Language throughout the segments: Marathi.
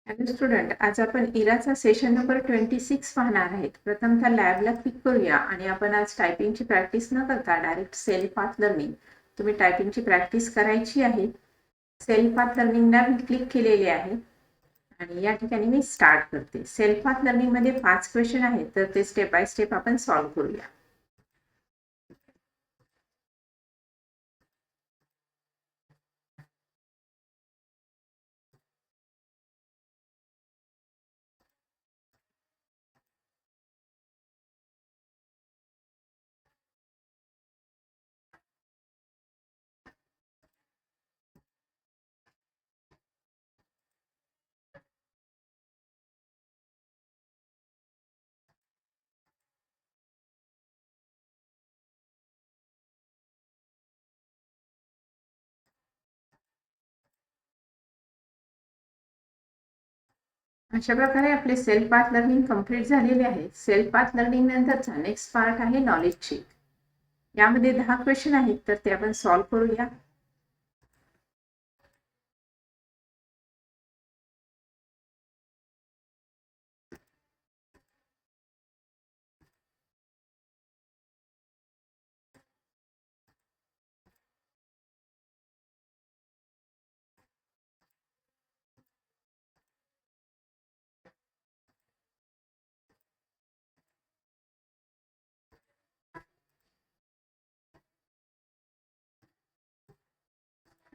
हॅलो स्टुडंट, आज आपण इराचा सेशन नंबर 26 पाहणार आहेत. प्रथमतः लॅबला क्लिक करूया आणि आपण आज टायपिंगची प्रॅक्टिस न करता डायरेक्ट सेल्फ पाथ लर्निंग तुम्ही टायपिंगची प्रॅक्टिस करायची आहे. सेल्फ पाथ लर्निंगला मी क्लिक केलेले आहे आणि या ठिकाणी मी स्टार्ट करते. सेल्फ पाथ लर्निंग मध्ये 5 क्वेश्चन आहेत, तर ते स्टेप बाय स्टेप आपण सॉल्व्ह करूया. अशा प्रकारे आपले सेल्फ पाथ लर्निंग कंप्लीट झालेले आहे. सेल्फ पाथ लर्निंग नंतरचा नेक्स्ट पार्ट आहे नॉलेज चेक. यामध्ये 10 क्वेश्चन आहेत, तर ते आपण सॉल्व्ह करूया.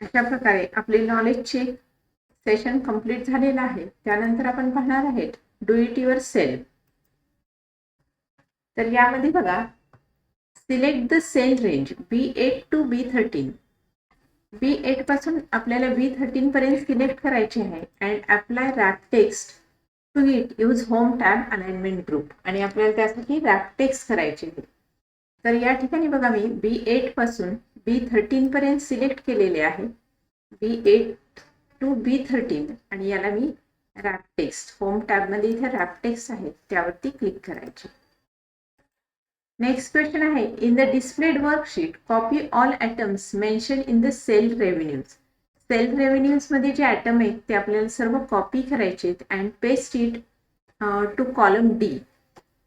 अशा प्रकारे आपले नॉलेजचे सेशन कंप्लीट झालेलं आहे. त्यानंतर आपण पाहणार आहेत डू इट युअर सेल्फ. तर यामध्ये बघा, select the cell range B8 to B13. B8 पासून आपल्याला B13 पर्यंत सिलेक्ट करायचे आहे and apply wrap text to it use home tab alignment group. आणि आपल्याला त्यासाठी रॅप टेक्स्ट करायचे आहे. तर या ठिकाणी बघा, मी B8 पासून B13 पर्यंत सिलेक्ट केलेले आहे. B8 टू B13 आणि याला मी रॅप टेक्स्ट होम टॅब मध्ये इथे रॅप टेक्स्ट आहे त्यावरती क्लिक करायचे. नेक्स्ट क्वेश्चन आहे, in the displayed worksheet copy all items mentioned in the sale revenues. Sale revenues मध्ये जे ॲटम आहेत ते आपल्याला सर्व कॉपी करायचे आहेत and paste it to column D.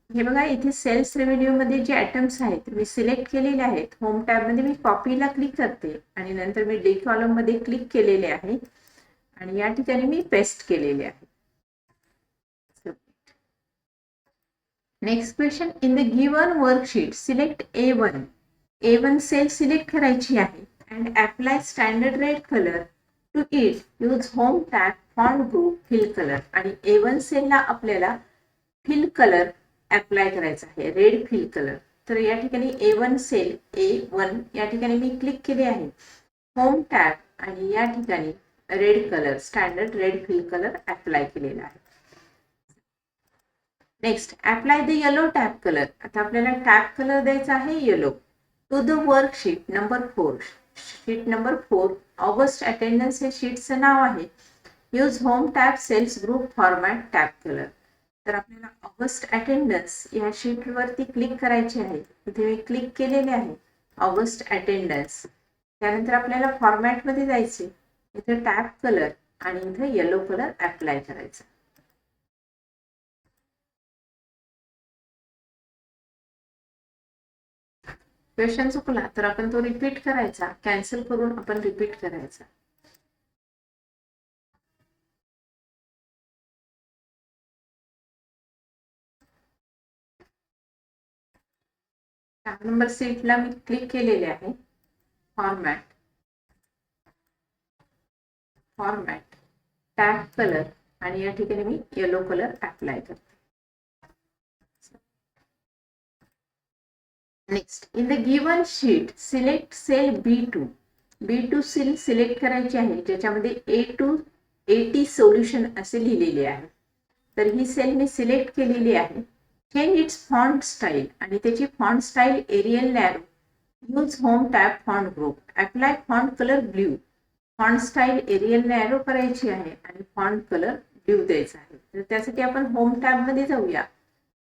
हे बघा, इथे सेल्स रेव्हेन्यू मध्ये जे ॲटम्स आहेत मी सिलेक्ट केलेले आहेत. होम टॅब मध्ये मी कॉपीला क्लिक करते आणि नंतर मी डी कॉलम मध्ये क्लिक केलेले आहे आणि या ठिकाणी मी पेस्ट केलेले आहे. Next question, in the given worksheet select A1. A1 cell select करायची आहे and apply standard red colour to it use home tab font group fill colour. आणि A1 सेलला आपल्याला फिल कलर अप्लाय करायचा आहे, रेड फिल कलर. तर या ठिकाणी A1 सेल A1 या ठिकाणी मी क्लिक केले आहे. होम टॅब आणि या ठिकाणी red colour standard red fill colour apply केलेला आहे. Next, apply the yellow tab colour. आता आपल्याला टॅब कलर द्यायचा आहे yellow to the worksheet number 4. Sheet number 4 August attendance हे शीटचं नाव आहे. Use home tab cells group format tab colour. तर आपल्याला ऑगस्ट अटेंडन्स या शीटवरती क्लिक करायचे आहे. इथे मी क्लिक केलेले आहे ऑगस्ट अटेंडन्स. त्यानंतर आपल्याला फॉर्मॅटमध्ये जायचे. इथे टॅब कलर आणि इथे येलो कलर अप्लाय करायचा. क्वेश्चन चुकला तर आपण तो रिपीट करायचा, कॅन्सल करून आपण रिपीट करायचा. टॅब नंबर सीटला मी क्लिक केलेले आहे. फॉर्मॅट फॉर्मॅट टॅब कलर आणि या ठिकाणी मी येलो कलर अप्लाय करते. Next, in the given sheet select cell B2. B2 cell select करायची आहे ज्याच्यामध्ये A2 सोल्युशन असे लिहिलेले आहे. तर ही सेल मी सिलेक्ट केलेली आहे. चेंज इट्स फॉन्ट स्टाईल आणि त्याची font style Arial narrow. Use home tab font group. Apply font colour blue. Font style Arial narrow करायची आहे आणि फॉन्ट कलर ब्ल्यू द्यायचा आहे. तर त्यासाठी आपण होम टॅब मध्ये जाऊया.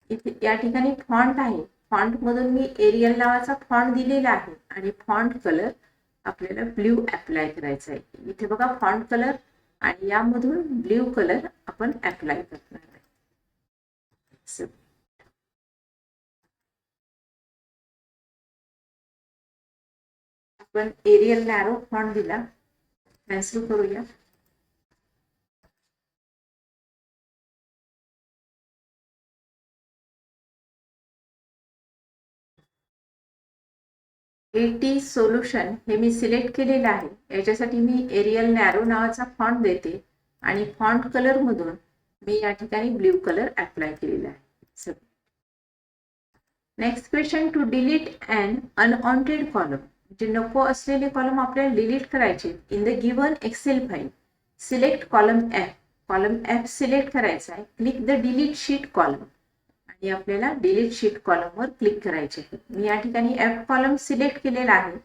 इथे या ठिकाणी फॉन्ट आहे. फॉन्ट मधून मी एरियल नावाचा फॉन्ट दिलेला आहे आणि फॉन्ट कलर आपल्याला ब्ल्यू अप्लाय करायचा आहे. इथे बघा, फॉन्ट कलर आणि यामधून ब्ल्यू कलर आपण अप्लाय करणार आहे. आपण एरियल नॅरो फॉन्ट दिला, कॅन्सल करूया. AT सोल्युशन हे मी सिलेक्ट केलेलं आहे. याच्यासाठी मी एरियल नॅरो नावाचा फॉन्ट देते आणि फॉन्ट कलर मधून मी या ठिकाणी ब्ल्यू कलर अप्लाय केलेला आहे. Next question, to delete an unwanted column, जे नको असलेले कॉलम आपल्याला डिलीट करायचे in the given Excel file. Select column F. Column F select करायचा आहे. Click the delete sheet column आणि आपल्याला डिलीट शीट कॉलमवर क्लिक करायचे आहे. मी या ठिकाणी F कॉलम सिलेक्ट केलेला आहे.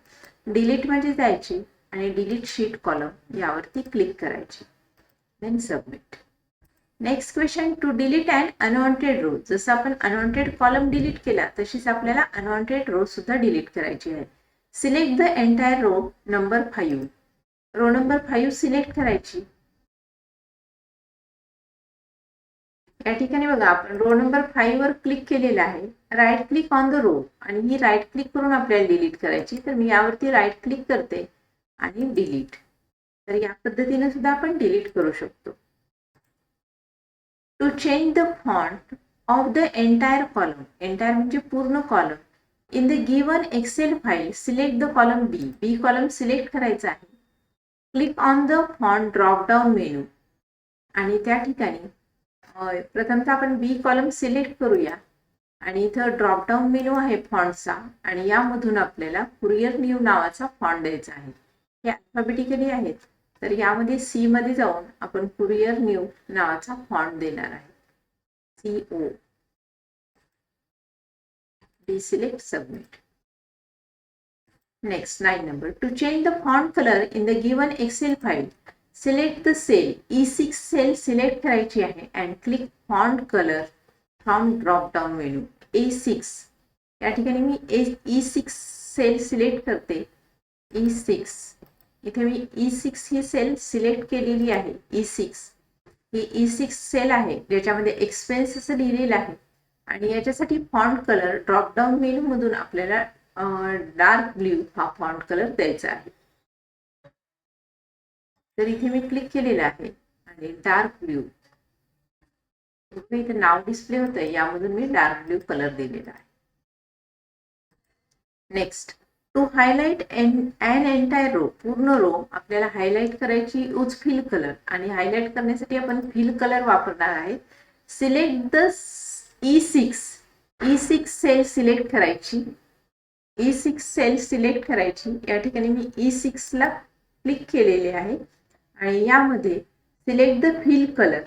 डिलीट मध्ये जायचे आणि डिलीट शीट कॉलम यावरती क्लिक करायचे, then submit. Next question, to delete an unwanted row. जसं आपण अनवॉन्टेड कॉलम डिलीट केला तशीच आपल्याला अनवॉन्टेड रो सुद्धा डिलीट करायची आहे. Select the entire row number 5. Row number 5 select करायची. या ठिकाणी बघा आपण रो नंबर 5 वर क्लिक केलेला आहे. Right click on the row आणि ही राईट क्लिक करून आपल्याला डिलीट करायची. तर मी यावरती राईट क्लिक करते आणि डिलीट. तर या पद्धतीने सुद्धा आपण डिलीट करू शकतो. To change the font of the entire column. Entire म्हणजे पूर्ण column. In the given Excel file select the column B. B column select करायचा आहे. Click on the font drop down menu आणि त्या ठिकाणी प्रथमतः आपण बी कॉलम सिलेक्ट करूया आणि इथं ड्रॉप डाऊन मेनू आहे फॉन्टचा आणि यामधून आपल्याला कुरियर न्यू नावाचा फॉन्ट द्यायचा आहे. हे अल्फाबेटिकली आहेत, तर यामध्ये सी मध्ये जाऊन आपण कुरियर न्यू नावाचा फॉन्ट देणार आहे. CO. Deselect, submit. Next, 9 number. To change the font color in the given Excel file, select the cell. E6 cell select करायची आहे and click font color from drop down menu. A6. या ठिकाणी मी E6 सेल सिलेक्ट करते. E6. इथे मी E6 ही सेल सिलेक्ट केलेली आहे. E6 ही E6 सेल आहे ज्याच्यामध्ये एक्सपेन्स असं लिहिलेलं आहे आणि याच्यासाठी font colour drop down menu मधून आपल्याला डार्क ब्ल्यू हा फॉन्ट कलर द्यायचा आहे. तर इथे मी क्लिक केलेलं आहे आणि डार्क ब्ल्यू इथे नाव डिस्प्ले होतंय, यामधून मी डार्क ब्ल्यू कलर दिलेला आहे. Next, to highlight an entire row. पूर्ण रो आपल्याला हायलाइट करायची यूज फिल कलर आणि हायलाइट करण्यासाठी आपण फिल कलर वापरणार आहे. Select the E6 sale select करायची. E6 सेल सिलेक्ट करायची. या ठिकाणी मी E6 ला क्लिक केलेले आहे आणि यामध्ये select the fill colour.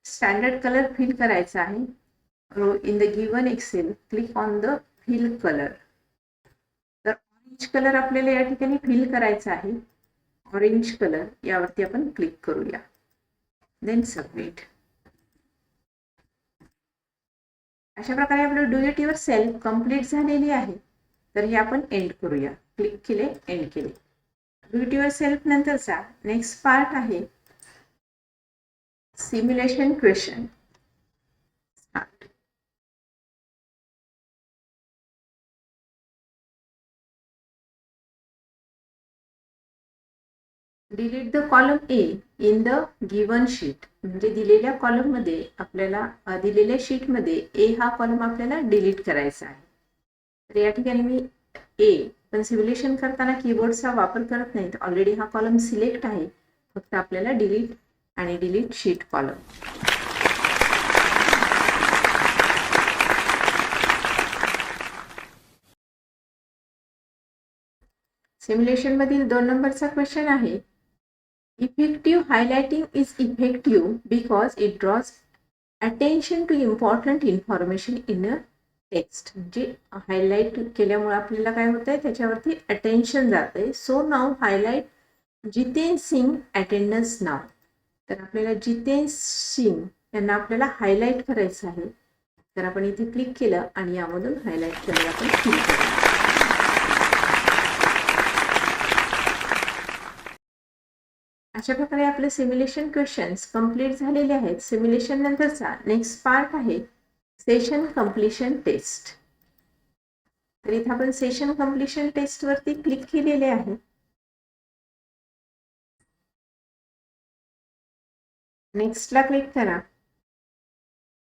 Standard colour fill करायचा आहे. In the given Excel click on the fill colour. तर ऑरेंज कलर आपल्याला या ठिकाणी फिल करायचा आहे. ऑरेंज कलर यावरती आपण क्लिक करूया, देन सबमिट. अशा प्रकारे आपलं do it your self complete झालेली आहे. तर हे आपण एंड करूया. क्लिक केले, एंड केले. डू इट युअर सेल्फ नंतरचा नेक्स्ट पार्ट आहे simulation question. Delete the column A in the given sheet. म्हणजे दिलेल्या कॉलम मध्ये आपल्याला दिलेल्या शीट मध्ये A हा कॉलम आपल्याला डिलीट करायचा आहे. तर या ठिकाणी मी A पण सिम्युलेशन करताना कीबोर्डचा वापर करत नाही. ऑलरेडी हा कॉलम सिलेक्ट आहे. फक्त आपल्याला डिलीट आणि डिलीट शीट कॉलम. सिम्युलेशन मधील 2 नंबरचा क्वेश्चन आहे. Effective highlighting is effective because it draws attention to important information in a text. म्हणजे हायलाइट केल्यामुळे आपल्याला काय होतंय त्याच्यावरती अटेन्शन जातंय. सो नाव हायलाइट जितेन सिंग अटेंडन्स नाव. तर आपल्याला जितेन सिंग यांना आपल्याला हायलाइट करायचं आहे. तर आपण इथे क्लिक केलं आणि यामधून हायलाइट कलर आपण क्लिक केलं. अशा प्रकारे आपले सिम्युलेशन क्वेश्चन्स कंप्लीट झालेले आहेत. सिम्युलेशन नंतरचा नेक्स्ट पार्ट आहे सेशन कंप्लीशन टेस्ट. तर इथे आपण सेशन कंप्लीशन टेस्ट वरती क्लिक केलेले आहे. नेक्स्टला क्लिक करा.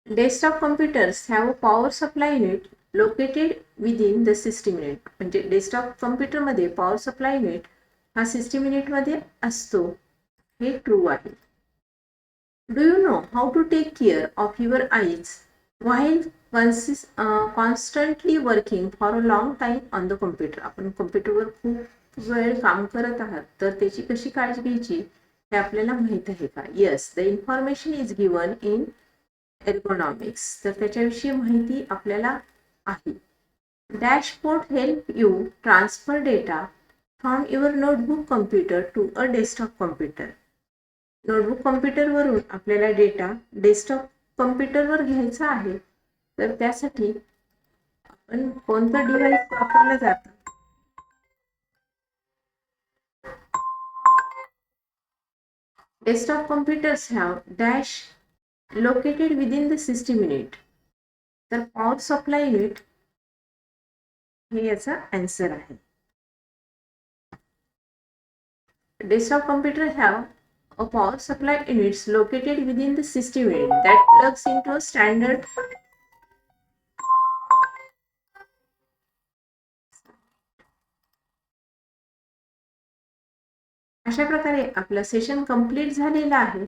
Desktop computers have a power supply unit located within the system unit. म्हणजे डेस्कटॉप कम्प्युटरमध्ये पॉवर सप्लाय युनिट हा सिस्टम युनिटमध्ये असतो, हे ट्रू आहे. Do you know how to take care of your eyes while constantly working for a long time on the computer. आपण कम्प्युटरवर खूप वेळ काम करत आहात, तर त्याची कशी काळजी घ्यायची हे आपल्याला माहित आहे का? Yes, the information is given in ergonomics. तर त्याच्याविषयी माहिती आपल्याला आहे. Dashboard help you transfer data from your notebook computer to a desktop computer. Notebook कम्प्युटरवरून आपल्याला डेटा डेस्कटॉप कम्प्युटरवर घ्यायचा आहे, तर त्यासाठी आपण कोणतं डिव्हाइस वापरलं जातं? Desktop computers have dash located within the system unit. तर पॉवर सप्लाय युनिट हे याचा आन्सर आहे. Desktop computers have a power supply units located within the system unit that plugs into a standard. अशा प्रकारे आपलं सेशन कंप्लीट झालेलं आहे.